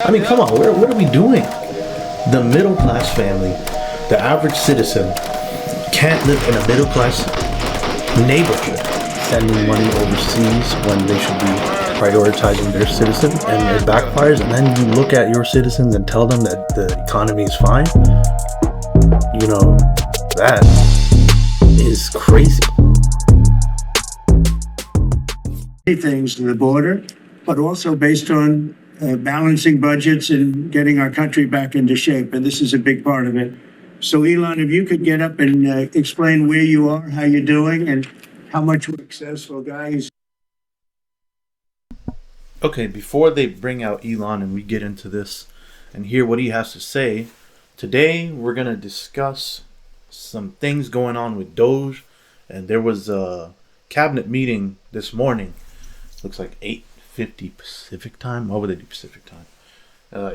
I mean, come on, what are we doing? The middle class family, the average citizen, can't live in a middle class neighborhood, sending money overseas when they should be prioritizing their citizens, and it backfires. And then you look at your citizens and tell them that the economy is fine. You know, that is crazy. Things to the border, but also based on balancing budgets and getting our country back into shape. And this is a big part of it. So, Elon, if you could get up and explain where you are, how you're doing, and how much a successful guy is. Okay, before they bring out Elon and we get into this and hear what he has to say, today we're going to discuss some things going on with Doge. And there was a cabinet meeting this morning. Looks like 8:50 Pacific time. What would they do Pacific time?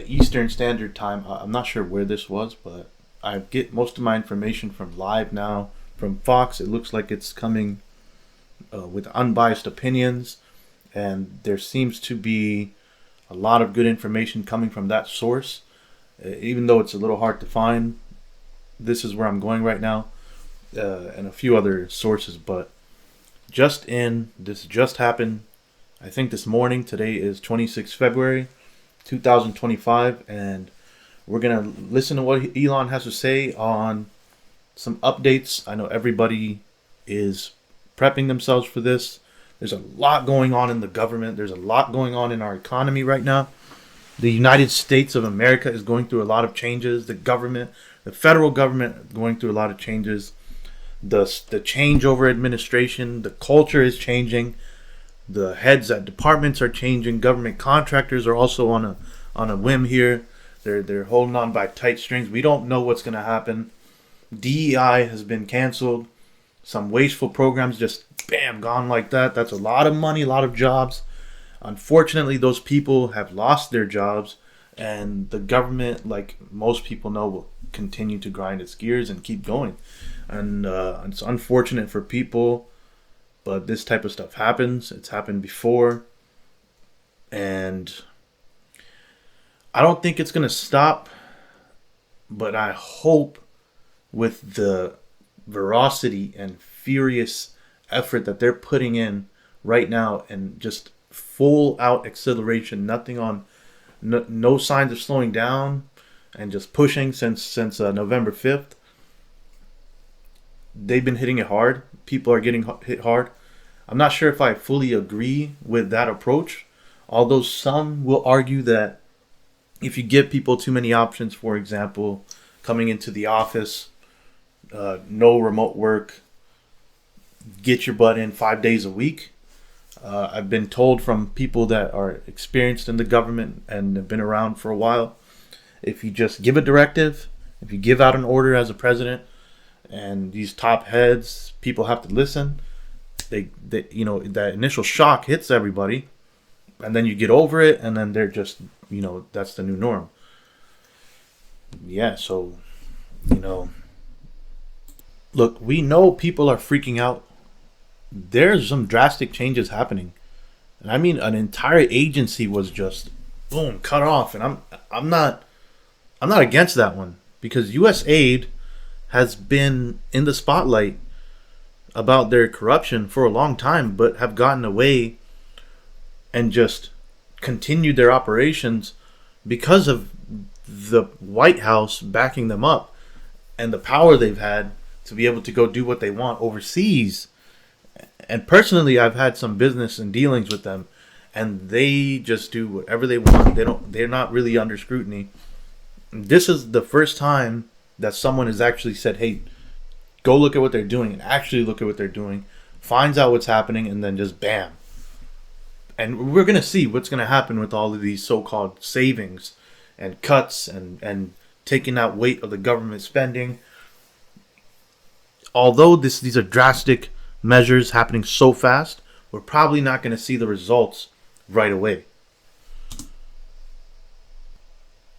Eastern Standard Time. I'm not sure where this was, but I get most of my information from Live Now, from Fox. It looks like it's coming with unbiased opinions, and there seems to be a lot of good information coming from that source, even though it's a little hard to find. This is where I'm going right now, and a few other sources, but this just happened. I think this morning. Today is 26 February 2025, and we're going to listen to what Elon has to say on some updates. I know everybody is prepping themselves for this. There's a lot going on in the government. There's a lot going on in our economy right now. The United States of America is going through a lot of changes. The federal government, going through a lot of changes. The changeover administration, the culture is changing. The heads at departments are changing. Government contractors are also on a whim here. They're holding on by tight strings. We don't know what's going to happen. DEI has been canceled. Some wasteful programs just bam gone like that. That's a lot of money, a lot of jobs. Unfortunately, those people have lost their jobs, and the government, like most people know, will continue to grind its gears and keep going. And it's unfortunate for people. But this type of stuff happens. It's happened before. And I don't think it's going to stop. But I hope with the ferocity and furious effort that they're putting in right now, and just full out acceleration, nothing on, no signs of slowing down, and just pushing since November 5th. They've been hitting it hard. People are getting hit hard. I'm not sure if I fully agree with that approach, although some will argue that if you give people too many options, for example, coming into the office, no remote work, get your butt in 5 days a week. I've been told from people that are experienced in the government and have been around for a while, if you just give a directive, if you give out an order as a president, and these top heads, people have to listen. They that initial shock hits everybody, and then you get over it, and then they're just, that's the new norm. Yeah, so, look, we know people are freaking out. There's some drastic changes happening, and I mean, an entire agency was just boom cut off, and I'm not against that one, because U.S. aid has been in the spotlight about their corruption for a long time, but have gotten away and just continued their operations because of the White House backing them up and the power they've had to be able to go do what they want overseas. And personally, I've had some business and dealings with them, and they just do whatever they want. They're not really under scrutiny. This is the first time that someone has actually said, hey, go look at what they're doing, and actually look at what they're doing, finds out what's happening, and then just bam. And we're going to see what's going to happen with all of these so-called savings and cuts and taking out weight of the government spending. Although these are drastic measures happening so fast, we're probably not going to see the results right away.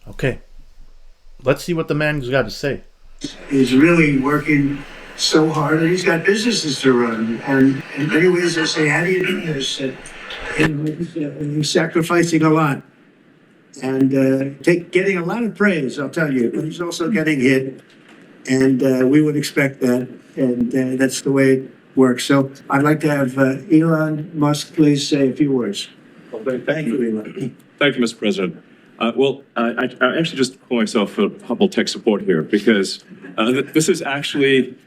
Okay. Let's see what the man's got to say. He's really working so hard, and he's got businesses to run. And in many ways, they say, how do you do this? And he's sacrificing a lot. and getting a lot of praise, I'll tell you, but he's also getting hit. And we would expect that, and that's the way it works. So I'd like to have Elon Musk please say a few words. Thank you, Elon. Thank you, Mr. President. I actually just call myself a humble tech support here because this is actually,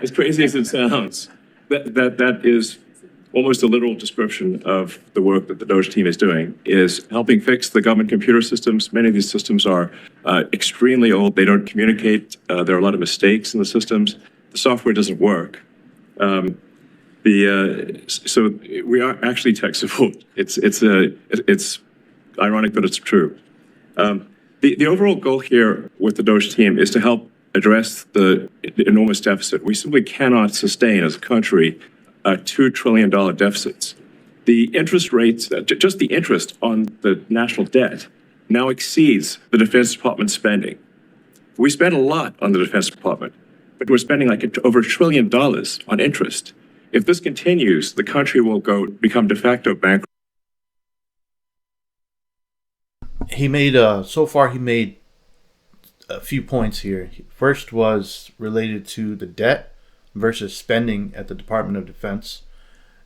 as crazy as it sounds, that is almost a literal description of the work that the DOGE team is doing, is helping fix the government computer systems. Many of these systems are extremely old. They don't communicate. There are a lot of mistakes in the systems. The software doesn't work. So we are actually tech support. It's ironic, but it's true. The overall goal here with the DOGE team is to help address the enormous deficit. We simply cannot sustain as a country $2 trillion deficits. The interest rates, just the interest on the national debt, now exceeds the Defense Department spending. We spend a lot on the Defense Department, but we're spending over $1 trillion on interest. If this continues, the country will become de facto bankrupt. He made so far he made a few points here. First was related to the debt versus spending at the Department of Defense,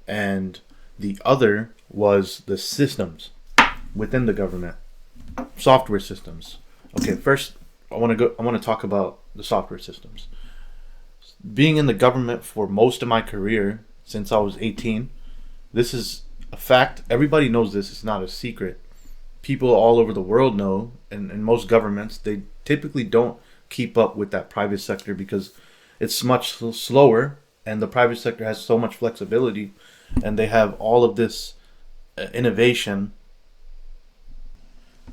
and the other was the systems within the government, software systems. Okay, first I want to talk about the software systems. Being in the government for most of my career since I was 18, this is a fact. Everybody knows this. It's not a secret. People all over the world know, and most governments, they typically don't keep up with that private sector because it's much slower, and the private sector has so much flexibility, and they have all of this innovation.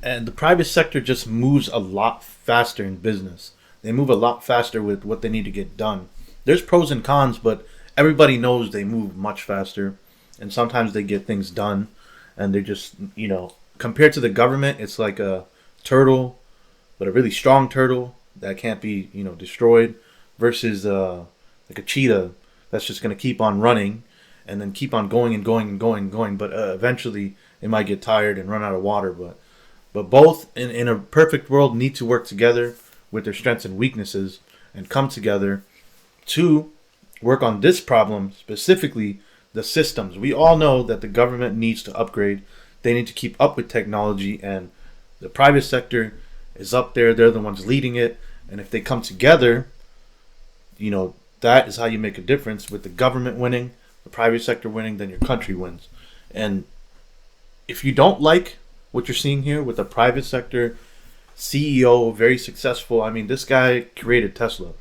And the private sector just moves a lot faster in business. They move a lot faster with what they need to get done. There's pros and cons, but everybody knows they move much faster, and sometimes they get things done, and they're just, compared to the government, it's like a turtle, but a really strong turtle that can't be, destroyed, versus like a cheetah that's just going to keep on running and then keep on going and going and going and going, but eventually it might get tired and run out of water. But both in a perfect world need to work together with their strengths and weaknesses and come together to work on this problem, specifically the systems. We all know that the government needs to upgrade. They need to keep up with technology, and the private sector is up there. They're the ones leading it. And if they come together, that is how you make a difference. With the government winning, the private sector winning, then your country wins. And if you don't like what you're seeing here with the private sector CEO, very successful. This guy created Tesla,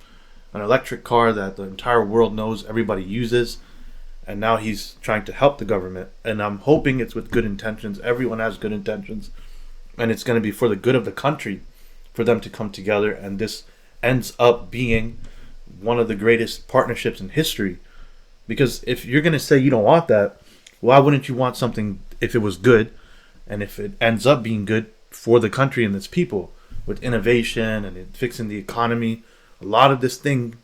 an electric car that the entire world knows, everybody uses, and now he's trying to help the government. And I'm hoping it's with good intentions. Everyone has good intentions, and it's going to be for the good of the country for them to come together, and this ends up being one of the greatest partnerships in history. Because if you're going to say you don't want that, why wouldn't you want something if it was good, and if it ends up being good for the country and its people, with innovation and fixing the economy? A lot of this thing,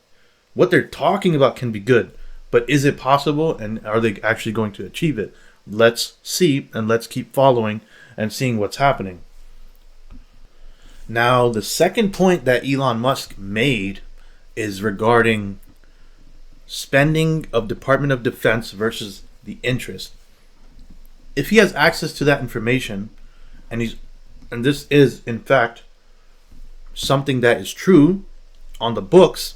what they're talking about, can be good, but is it possible, and are they actually going to achieve it? Let's see, and let's keep following and seeing what's happening. Now, the second point that Elon Musk made is regarding spending of Department of Defense versus the interest. If he has access to that information, and this is in fact something that is true on the books,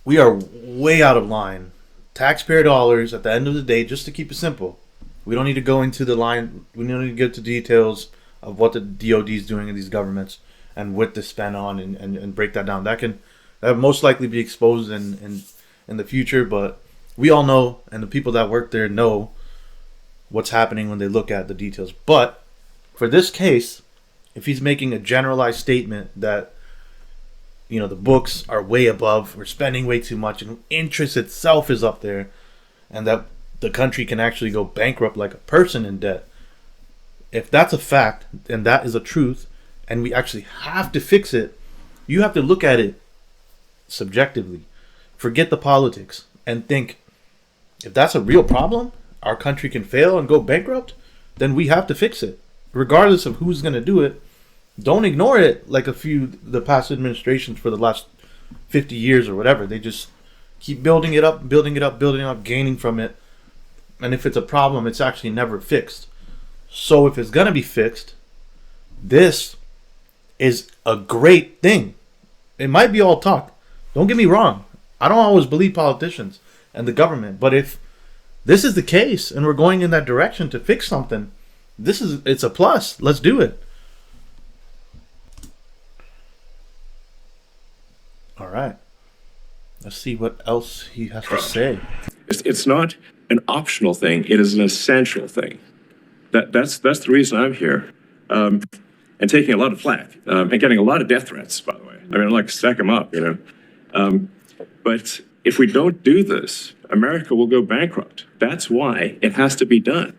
we are way out of line. Taxpayer dollars at the end of the day, just to keep it simple. We don't need to go into the line. We don't need to get to details of what the DOD is doing in these governments and what to spend on and break that down. That most likely be exposed in the future, but we all know, and the people that work there know what's happening when they look at the details. But for this case, if he's making a generalized statement that the books are way above, we're spending way too much, and interest itself is up there, and that the country can actually go bankrupt like a person in debt. If that's a fact, and that is a truth, and we actually have to fix it, you have to look at it subjectively. Forget the politics and think, if that's a real problem, our country can fail and go bankrupt, then we have to fix it, regardless of who's going to do it. Don't ignore it like the past administrations for the last 50 years or whatever. They just keep building it up, gaining from it. And if it's a problem, it's actually never fixed. So if it's going to be fixed, this is a great thing. It might be all talk. Don't get me wrong. I don't always believe politicians and the government. But if this is the case and we're going in that direction to fix something, it's a plus. Let's do it. All right. Let's see what else he has to say. It's not an optional thing. It is an essential thing. That's the reason I'm here, and taking a lot of flack, and getting a lot of death threats, by the way. I mean, like, stack them up, But if we don't do this, America will go bankrupt. That's why it has to be done.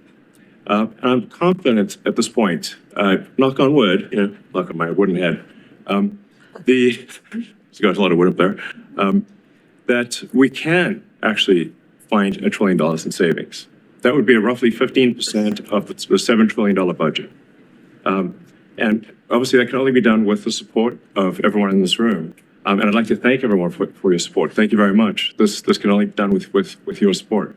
And I'm confident at this point, knock on wood, knock on my wooden head, there's got a lot of wood up there, that we can actually find $1 trillion in savings. That would be roughly 15% of the $7 trillion budget. And obviously that can only be done with the support of everyone in this room. And I'd like to thank everyone for your support. Thank you very much. This can only be done with your support.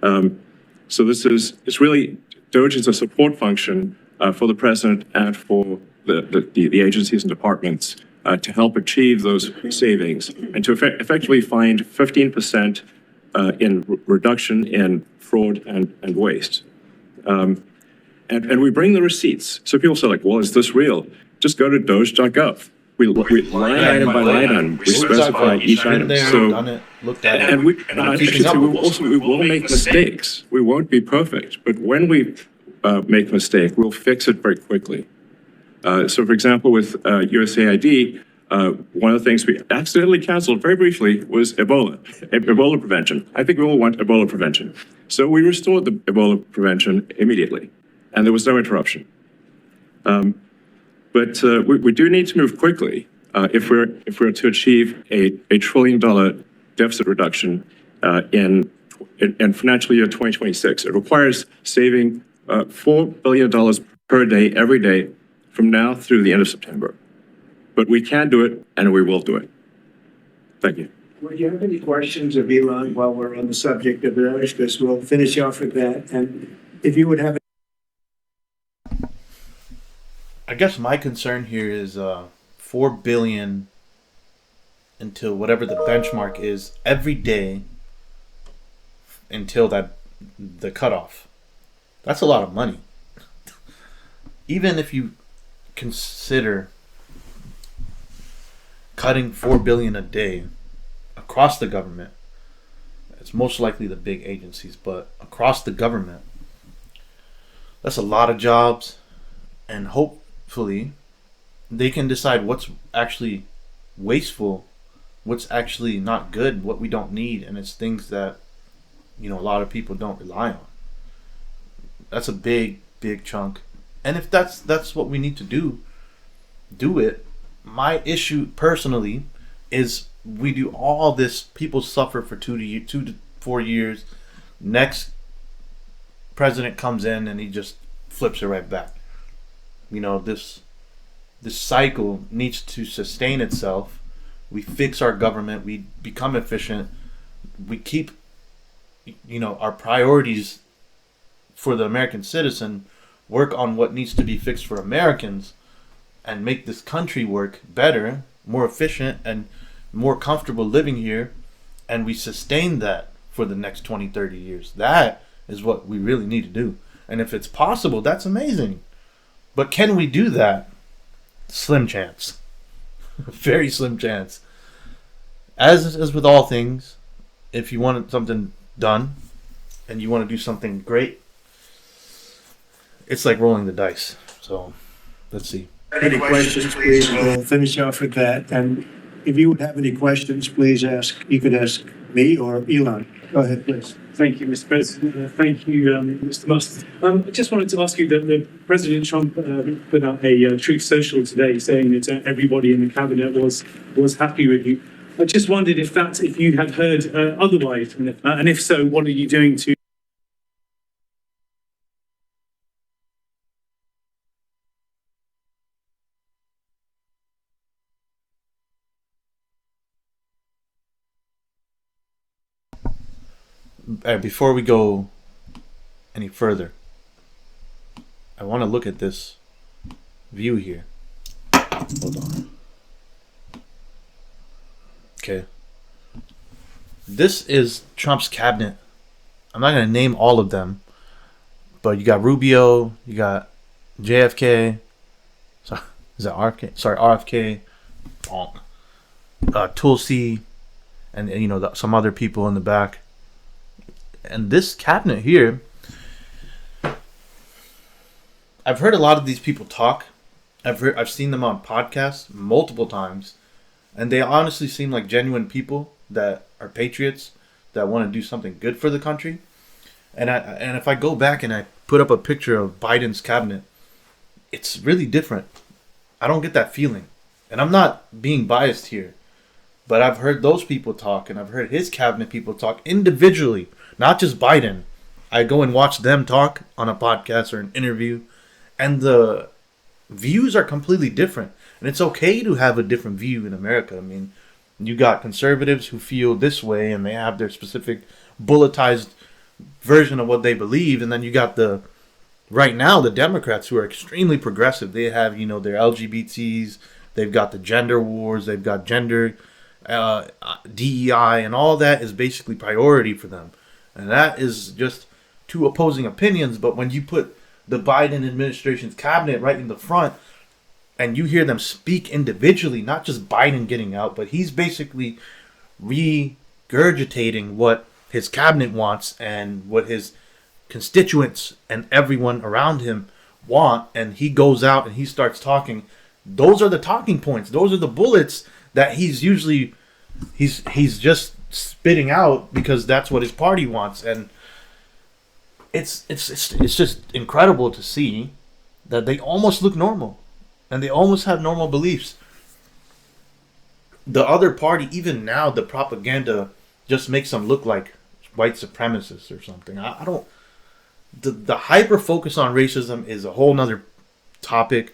So it's really, DOGE is a support function for the president and for the agencies and departments to help achieve those savings and to effectively find 15% in reduction in fraud and waste. And we bring the receipts. So people say, like, well, is this real? Just go to doge.gov. We line item by line item, we specify each item. So, and we will make mistakes. We won't be perfect, but when we make a mistake, we'll fix it very quickly. So, for example, with USAID, one of the things we accidentally canceled very briefly was Ebola prevention. I think we all want Ebola prevention. So we restored the Ebola prevention immediately, and there was no interruption. But we do need to move quickly if we're to achieve a $1 trillion deficit reduction in financial year 2026. It requires saving $4 billion per day, every day, from now through the end of September. But we can do it, and we will do it. Thank you. Would you have any questions of Elon while we're on the subject of DOGE? Because we'll finish off with that. And if you would have... I guess my concern here is $4 billion until whatever the benchmark is every day until the cutoff. That's a lot of money. Even if you consider cutting $4 billion a day across the government, it's most likely the big agencies, but across the government, that's a lot of jobs, and hopefully they can decide what's actually wasteful, what's actually not good, what we don't need, and it's things that a lot of people don't rely on. That's a big chunk. And if that's what we need to do it. My issue personally is we do all this, people suffer for 2 to 4 years. Next president comes in and he just flips it right back. This cycle needs to sustain itself. We fix our government, we become efficient, we keep our priorities for the American citizen, work on what needs to be fixed for Americans, and make this country work better, more efficient, and more comfortable living here, and we sustain that for the next 20, 30 years. That is what we really need to do. And if it's possible, that's amazing. But can we do that? Slim chance. Very slim chance. As with all things, if you want something done and you want to do something great, it's like rolling the dice. So let's see. Any questions, please? We'll finish off with that. And if you would have any questions, please ask. You could ask me or Elon. Go ahead, please. Thank you, Mr. President. Thank you, Mr. Musk. I just wanted to ask you that President Trump put out a Truth Social today saying that everybody in the cabinet was happy with you. I just wondered if you had heard otherwise, and if so, what are you doing to before we go any further, I want to look at this view here. Hold on. Okay. This is Trump's cabinet. I'm not going to name all of them, but you got Rubio, you got JFK. So, is that RFK? Sorry, RFK. Tulsi, and you know some other people in the back. And this cabinet here, I've heard a lot of these people talk. I've seen them on podcasts multiple times, and they honestly seem like genuine people that are patriots that want to do something good for the country. And if I go back and I put up a picture of Biden's cabinet, it's really different. I don't get that feeling, and I'm not being biased here, but I've heard those people talk, and I've heard his cabinet people talk individually, not just Biden. I go and watch them talk on a podcast or an interview, and the views are completely different. And it's okay to have a different view in America. I mean, you got conservatives who feel this way, and they have their specific bulletized version of what they believe, and then you got right now the Democrats who are extremely progressive. They have, their LGBTs, they've got the gender wars, they've got gender DEI, and all that is basically priority for them. And that is just two opposing opinions. But when you put the Biden administration's cabinet right in the front, and you hear them speak individually, not just Biden getting out, but he's basically regurgitating what his cabinet wants and what his constituents and everyone around him want, and he goes out and he starts talking. Those are the talking points. Those are the bullets that he's just spitting out because that's what his party wants. And it's just incredible to see that they almost look normal and they almost have normal beliefs. The other party, even now, the propaganda just makes them look like white supremacists or something. I don't. The hyper focus on racism is a whole nother topic,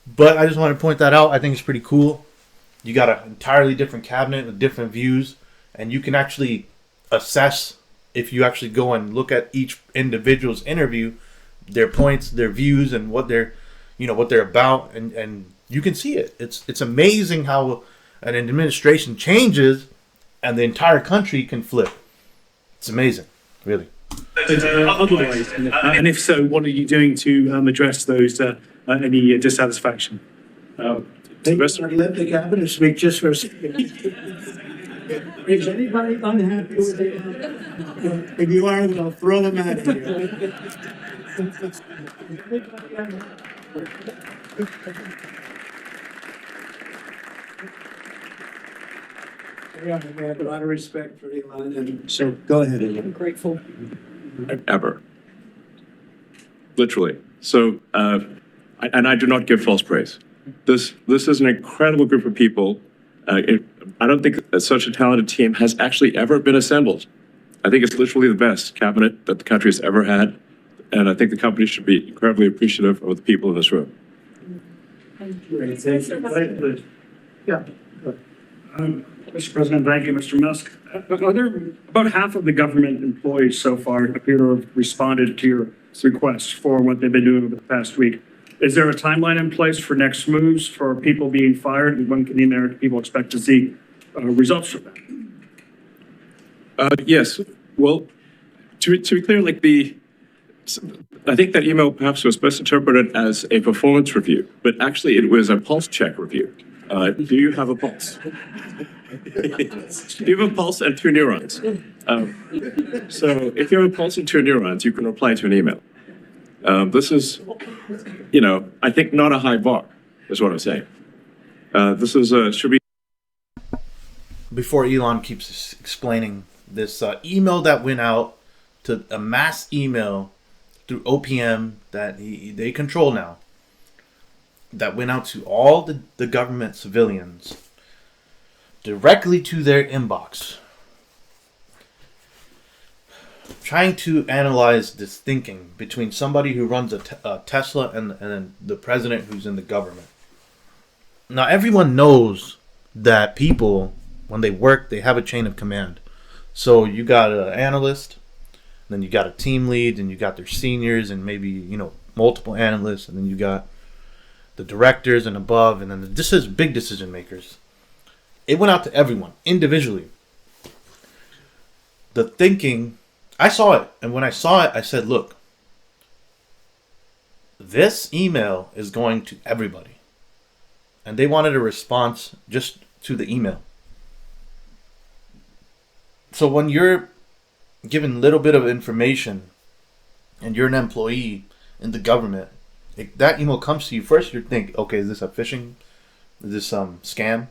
but I just want to point that out. I think it's pretty cool. You got an entirely different cabinet with different views, and you can actually assess, if you actually go and look at each individual's interview, their points, their views, and what they're about, and you can see it. It's amazing how an administration changes and the entire country can flip. It's amazing, really. Otherwise, and if so, what are you doing to address those any dissatisfaction? Let the cabinet speak just for a second. Is anybody unhappy with it? If you are, I'll throw them at you. Yeah, I have a lot of respect for Elon, and so go ahead, Elon. I'm grateful. Ever. Literally. So, and I do not give false praise. This is an incredible group of people. I don't think such a talented team has actually ever been assembled. I think it's literally the best cabinet that the country has ever had. And I think the company should be incredibly appreciative of the people in this room. Great, thank you. Yeah. Mr. President, thank you, Mr. Musk. Are there about half of the government employees so far appear to have responded to your requests for what they've been doing over the past week? Is there a timeline in place for next moves for people being fired? And when can the American people expect to see results from that? Yes. Well, to be clear, I think that email perhaps was best interpreted as a performance review, but actually it was a pulse check review. Do you have a pulse? Do you have a pulse and 2 neurons? So if you have a pulse and 2 neurons, you can reply to an email. This is, I think not a high bar, is what I'm saying. This is should be. Before Elon keeps explaining this email that went out to a mass email through OPM that they control now, that went out to all the government civilians directly to their inbox, trying to analyze this thinking between somebody who runs a Tesla and the president who's in the government. Now, everyone knows that people, when they work, they have a chain of command. So you got an analyst, then you got a team lead, and you got their seniors, and maybe multiple analysts, and then you got the directors and above, and then the big decision makers. It went out to everyone individually. The thinking, I saw it, and when I saw it, I said, look, this email is going to everybody. And they wanted a response just to the email. So when you're given a little bit of information and you're an employee in the government, that email comes to you, first you think, okay, is this a phishing? Is this scam?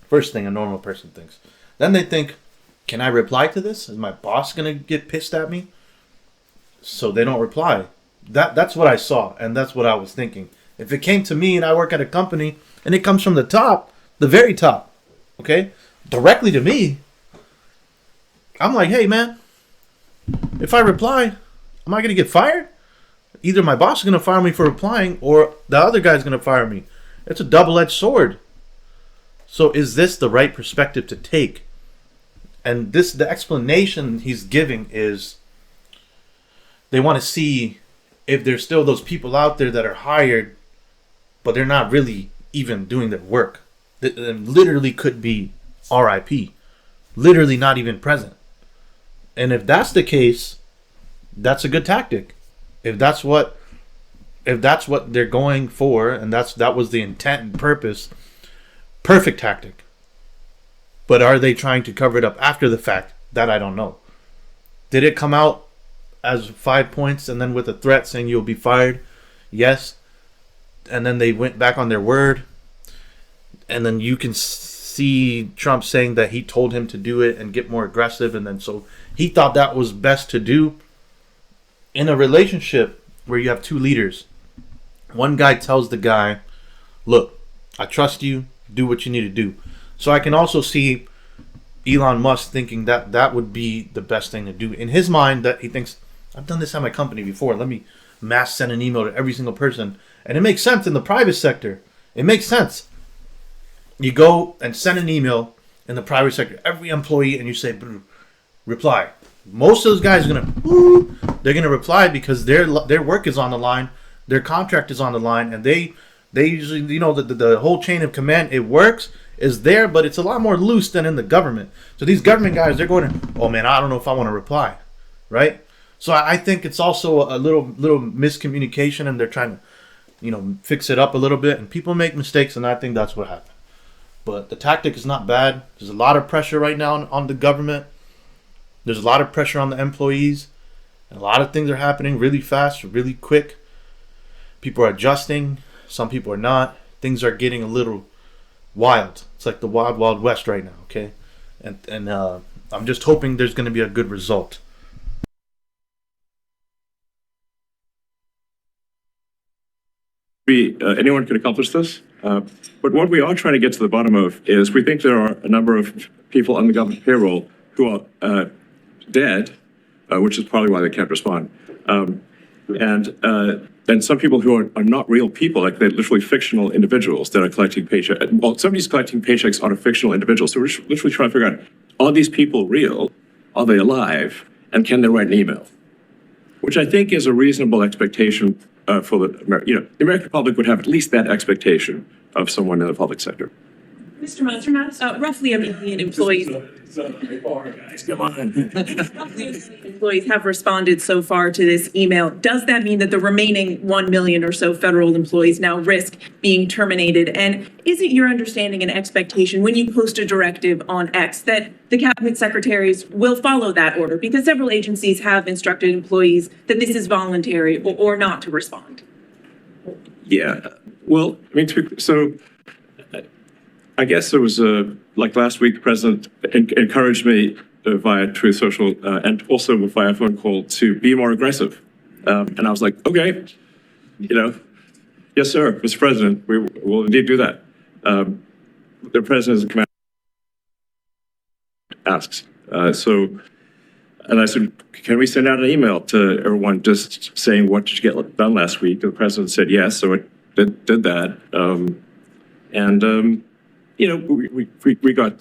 First thing a normal person thinks. Then they think, can I reply to this? Is my boss going to get pissed at me? So they don't reply. That's what I saw, and that's what I was thinking. If it came to me and I work at a company and it comes from the top, the very top, okay, directly to me, I'm like, hey, man, if I reply, am I going to get fired? Either my boss is going to fire me for replying or the other guy's going to fire me. It's a double-edged sword. So is this the right perspective to take? And the explanation he's giving is they want to see if there's still those people out there that are hired, but they're not really even doing their work. They literally could be RIP. Literally not even present. And if that's the case, that's a good tactic. If that's what they're going for, and that was the intent and purpose, perfect tactic. But are they trying to cover it up after the fact? That I don't know. Did it come out as 5 points and then with a threat saying you'll be fired? Yes. And then they went back on their word. And then you can see Trump saying that he told him to do it and get more aggressive. And then so he thought that was best to do. In a relationship where you have two leaders, one guy tells the guy, look, I trust you, do what you need to do. So I can also see Elon Musk thinking that would be the best thing to do. In his mind, that he thinks, I've done this at my company before. Let me mass send an email to every single person. And it makes sense in the private sector. It makes sense. You go and send an email in the private sector, every employee, and you say, reply. Most of those guys are they're gonna reply because their work is on the line, their contract is on the line, and they usually, the whole chain of command, it works, is there, but it's a lot more loose than in the government. So these government guys, they're going, oh man, I don't know if I want to reply, right? So I think it's also a little miscommunication, and they're trying to, fix it up a little bit, and people make mistakes, and I think that's what happened. But the tactic is not bad. There's a lot of pressure right now on the government. There's a lot of pressure on the employees. And a lot of things are happening really fast, really quick. People are adjusting. Some people are not. Things are getting a little wild. It's like the wild, wild west right now, okay? And I'm just hoping there's going to be a good result. Anyone could accomplish this. But what we are trying to get to the bottom of is we think there are a number of people on the government payroll who are dead, which is probably why they can't respond. And some people who are not real people, like they're literally fictional individuals that are collecting paychecks. Well, somebody's collecting paychecks on a fictional individual. So we're literally trying to figure out, are these people real? Are they alive? And can they write an email? Which I think is a reasonable expectation for the American public would have at least that expectation of someone in the public sector. Mr. Musk, roughly 1 million employees. Come on. Employees have responded so far to this email. Does that mean that the remaining 1 million or so federal employees now risk being terminated? And is it your understanding and expectation when you post a directive on X that the cabinet secretaries will follow that order? Because several agencies have instructed employees that this is voluntary or not to respond. Yeah. Well, I guess it was like last week, the president encouraged me via Truth Social and also via phone call to be more aggressive. And I was like, okay, yes, sir, Mr. President, we will indeed do that. The president is a command asks. And I said, can we send out an email to everyone just saying, what did you get done last week? And the president said yes, so it did that. We got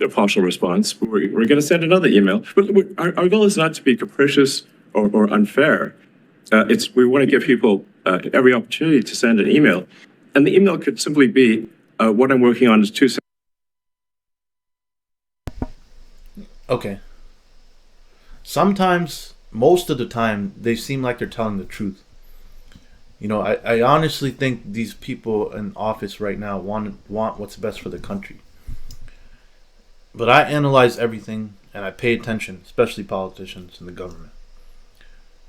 a partial response. We're going to send another email. But our goal is not to be capricious or unfair. We want to give people every opportunity to send an email. And the email could simply be, what I'm working on is too. Okay. Sometimes, most of the time, they seem like they're telling the truth. You know, I honestly think these people in office right now want what's best for the country. But I analyze everything and I pay attention, especially politicians and the government.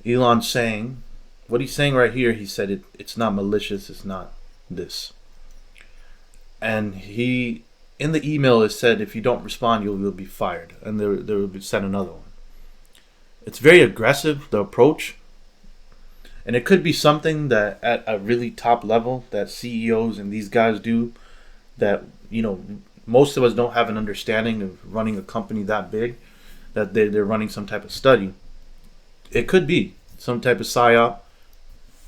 Elon's saying, what he's saying right here, he said it's not malicious, it's not this. And he, in the email, it said if you don't respond, you'll be fired. And there will be sent another one. It's very aggressive, the approach. And it could be something that at a really top level that CEOs and these guys do that, you know, most of us don't have an understanding of running a company that big, that they're running some type of study. It could be some type of psyop.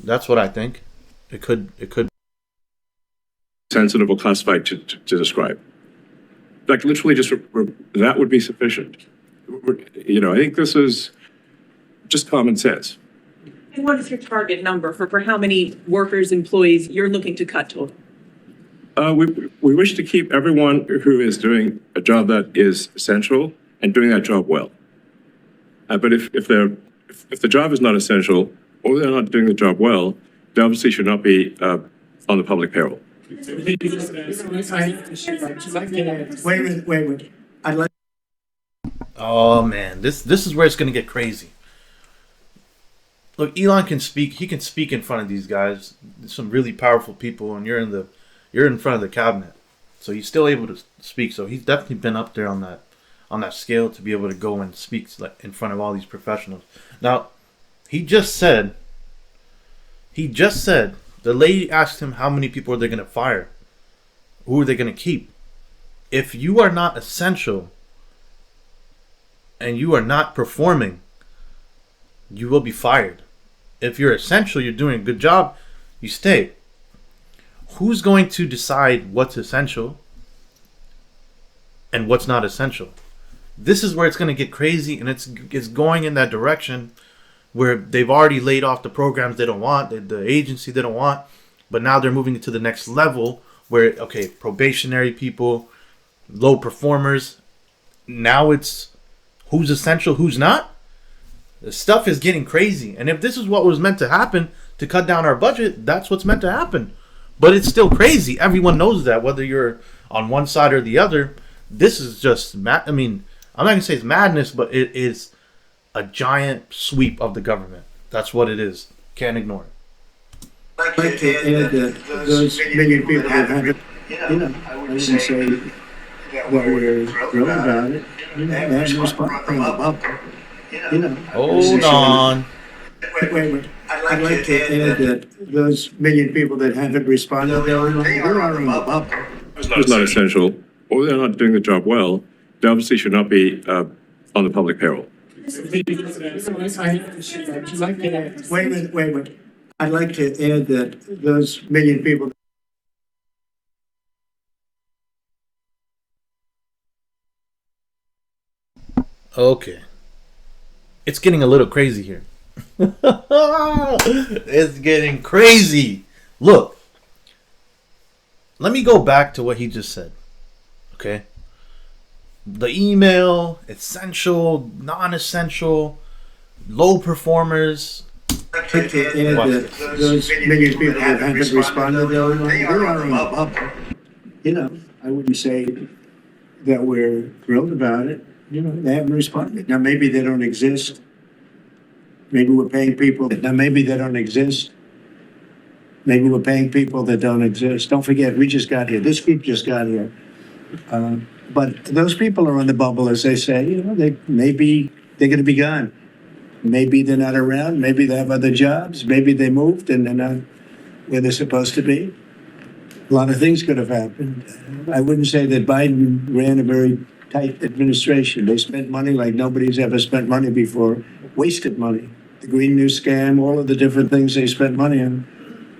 That's what I think. It could Sensitive or classified to describe. Like literally just, that would be sufficient. You know, I think this is just common sense. And what is your target number for how many workers, employees you're looking to cut total? We wish to keep everyone who is doing a job that is essential and doing that job well. But if the job is not essential or they're not doing the job well, they obviously should not be on the public payroll. Wait a minute. I'd like. Oh man, this is where it's gonna get crazy. Look, Elon can speak. He can speak in front of these guys. Some really powerful people, and you're in front of the cabinet, so he's still able to speak. So he's definitely been up there on that scale to be able to go and speak in front of all these professionals. Now, he just said. The lady asked him how many people are they going to fire, who are they going to keep. If you are not essential and you are not performing, you will be fired. If you're essential, you're doing a good job, you stay. Who's going to decide what's essential and what's not essential? This is where it's going to get crazy, and it's going in that direction where they've already laid off the programs they don't want, the agency they don't want, but now they're moving it to the next level where, okay, probationary people, low performers, now it's who's essential, who's not. The stuff is getting crazy. And if this is what was meant to happen to cut down our budget, that's what's meant to happen. But it's still crazy. Everyone knows that, whether you're on one side or the other. This is just, I'm not going to say it's madness, but it is a giant sweep of the government. That's what it is. Can't ignore it. I'd like to add that those million people that have it, I wouldn't say that we're thrilled about it. They have no response from the bubble. Hold on. Wait. I'd like to add that those million people that haven't responded, they are in the bubble. It's not essential or they're not doing the job well, they obviously should not be on the public payroll. Wait a minute. I'd like to add that those million people. Okay. It's getting a little crazy here. It's getting crazy. Look. Let me go back to what he just said. Okay? The email, essential, non-essential, low performers. I'd like to add that those million people that haven't responded, they are in the bubble. I wouldn't say that we're thrilled about it. They haven't responded. Now, maybe they don't exist. Maybe we're paying people. Now, maybe they don't exist. Maybe we're paying people that don't exist. Don't forget, we just got here. This group just got here. But those people are on the bubble, as they say. Maybe they're going to be gone. Maybe they're not around. Maybe they have other jobs. Maybe they moved and they're not where they're supposed to be. A lot of things could have happened. I wouldn't say that Biden ran a very tight administration. They spent money like nobody's ever spent money before. Wasted money. The Green New Scam, all of the different things they spent money on.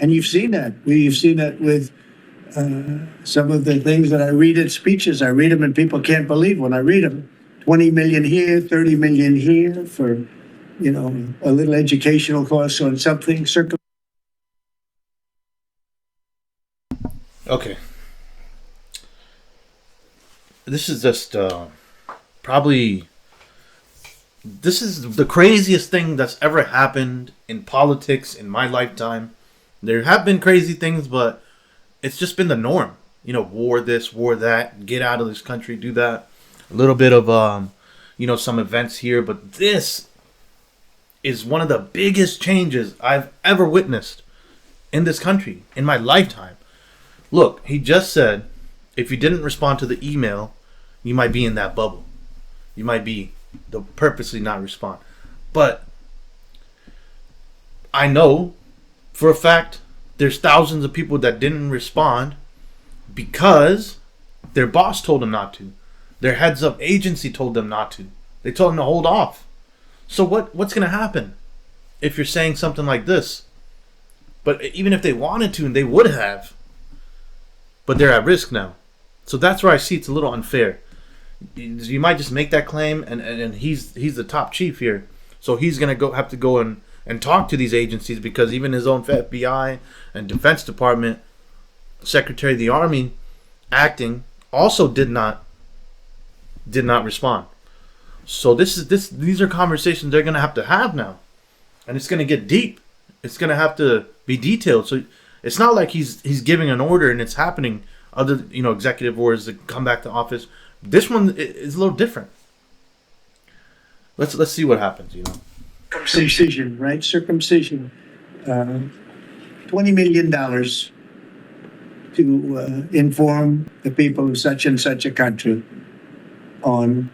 And you've seen that. You've seen that with some of the things that I read in speeches, I read them and people can't believe when I read them. 20 million here, 30 million here for, a little educational course on something. Okay. This is just probably, this is the craziest thing that's ever happened in politics in my lifetime. There have been crazy things, but it's just been the norm. War this, war that, get out of this country, do that. A little bit of, some events here, but this is one of the biggest changes I've ever witnessed in this country in my lifetime. Look, he just said, if you didn't respond to the email, you might be in that bubble. You might be purposely not respond. But I know for a fact there's thousands of people that didn't respond because their boss told them not to. Their heads up agency told them not to. They told them to hold off. So what's going to happen if you're saying something like this? But even if they wanted to, and they would have, but they're at risk now. So that's where I see it's a little unfair. You might just make that claim, and he's the top chief here. So he's going to have to go and talk to these agencies, because even his own FBI and Defense Department, Secretary of the Army acting, also did not respond. So these are conversations they're going to have now. And it's going to get deep. It's going to have to be detailed. So it's not like he's giving an order and it's happening. Other executive orders that come back to office. This one is a little different. Let's see what happens. Circumcision, right? Circumcision. $20 million to inform the people of such and such a country on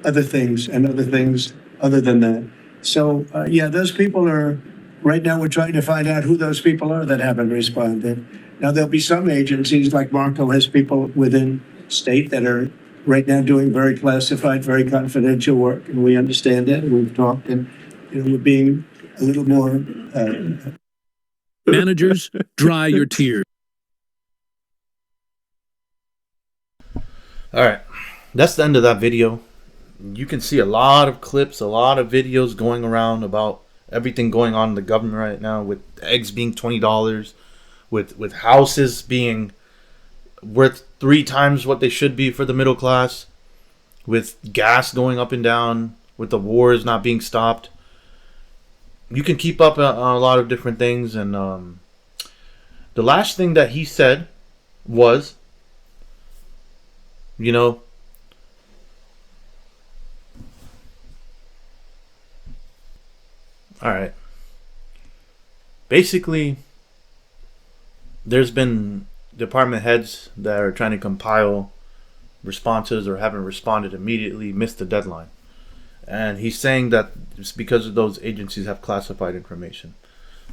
other things other than that. So those people are. Right now, we're trying to find out who those people are that haven't responded. Now, there'll be some agencies, like Marco has people within state that are right now doing very classified, very confidential work, and we understand that. We've talked, and we're being a little more. Managers, dry your tears. All right, that's the end of that video. You can see a lot of clips, a lot of videos going around about everything going on in the government right now, with eggs being $20, with houses being worth 3 times what they should be for the middle class, with gas going up and down, with the wars not being stopped. You can keep up on a lot of different things. And the last thing that he said was, all right. Basically, there's been department heads that are trying to compile responses or haven't responded immediately, missed the deadline. And he's saying that it's because of those agencies have classified information.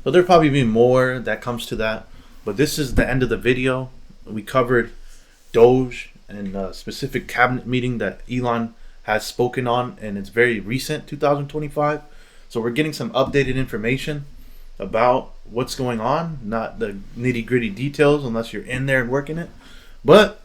So there'll probably be more that comes to that. But this is the end of the video. We covered DOGE and a specific cabinet meeting that Elon has spoken on, and it's very recent, 2025. So we're getting some updated information about what's going on, not the nitty-gritty details unless you're in there and working it. But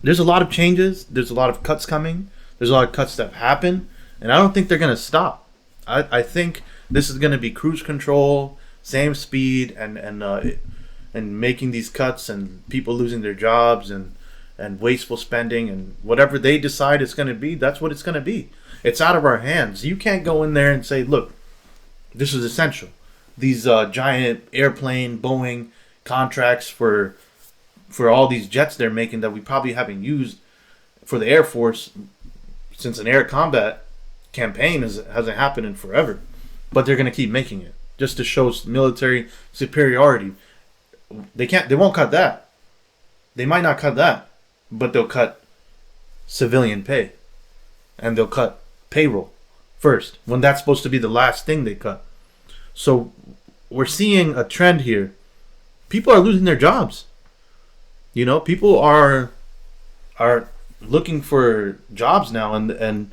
there's a lot of changes. There's a lot of cuts coming. There's a lot of cuts that have happened, and I don't think they're going to stop. I think this is going to be cruise control, same speed, and making these cuts, and people losing their jobs, and wasteful spending, and whatever they decide it's going to be, that's what it's going to be. It's out of our hands. You can't go in there and say, look, this is essential. These giant airplane, Boeing contracts for all these jets they're making that we probably haven't used for the Air Force since an air combat campaign hasn't happened in forever. But they're going to keep making it just to show military superiority. They won't cut that. They might not cut that, but they'll cut civilian pay. And they'll cut payroll first, when that's supposed to be the last thing they cut. So we're seeing a trend here. People are losing their jobs. People are looking for jobs now, and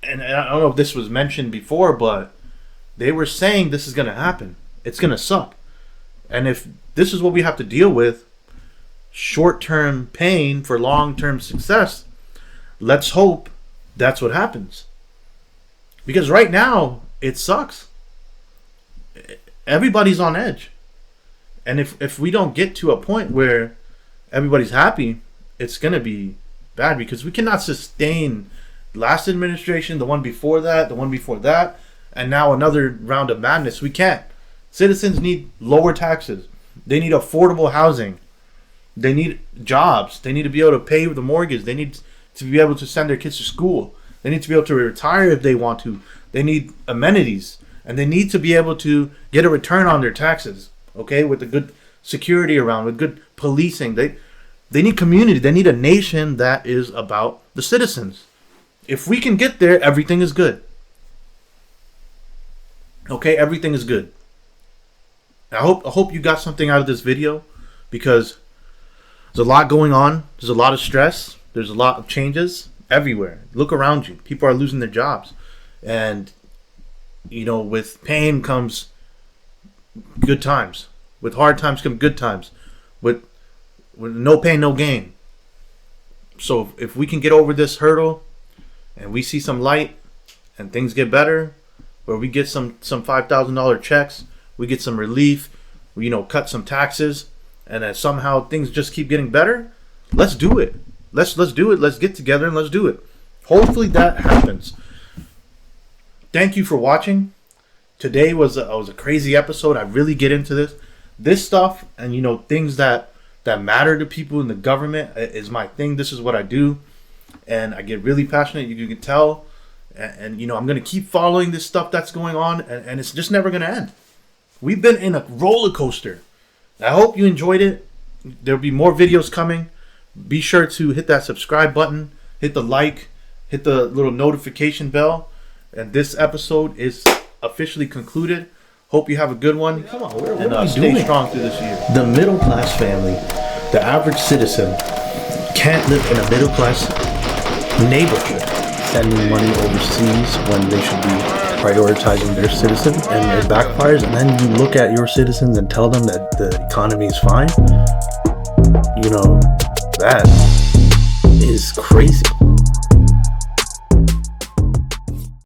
I don't know if this was mentioned before, but they were saying this is going to happen. It's going to suck. And if this is what we have to deal with, short-term pain for long-term success, let's hope that's what happens. Because right now, it sucks. Everybody's on edge. And if we don't get to a point where everybody's happy, it's going to be bad, because we cannot sustain last administration, the one before that, and now another round of madness. We can't. Citizens need lower taxes. They need affordable housing. They need jobs. They need to be able to pay the mortgage. They need to be able to send their kids to school. They need to be able to retire if they want to. They need amenities. And they need to be able to get a return on their taxes, okay, with a good security around, with good policing. They need community. They need a nation that is about the citizens. If we can get there, everything is good. Okay, everything is good. I hope you got something out of this video, because there's a lot going on. There's a lot of stress. There's a lot of changes everywhere. Look around you. People are losing their jobs. And, you know, with pain comes good times. With hard times come good times. With no pain, no gain. So if we can get over this hurdle and we see some light and things get better, where we get some $5,000 checks, we get some relief, we, cut some taxes, and then somehow things just keep getting better, let's do it. Let's do it. Let's get together and let's do it. Hopefully that happens. Thank you for watching. Today was a crazy episode. I really get into this stuff, and things that matter to people in the government is my thing. This is what I do, and I get really passionate. You can tell, and I'm gonna keep following this stuff that's going on, and it's just never gonna end. We've been in a roller coaster. I hope you enjoyed it. There'll be more videos coming. Be sure to hit that subscribe button, hit the like, hit the little notification bell. And this episode is officially concluded. Hope you have a good one. Come on, and stay strong through this year. The middle class family, the average citizen, can't live in a middle class neighborhood. Sending money overseas when they should be prioritizing their citizens, and it backfires. And then you look at your citizens and tell them that the economy is fine. That is crazy.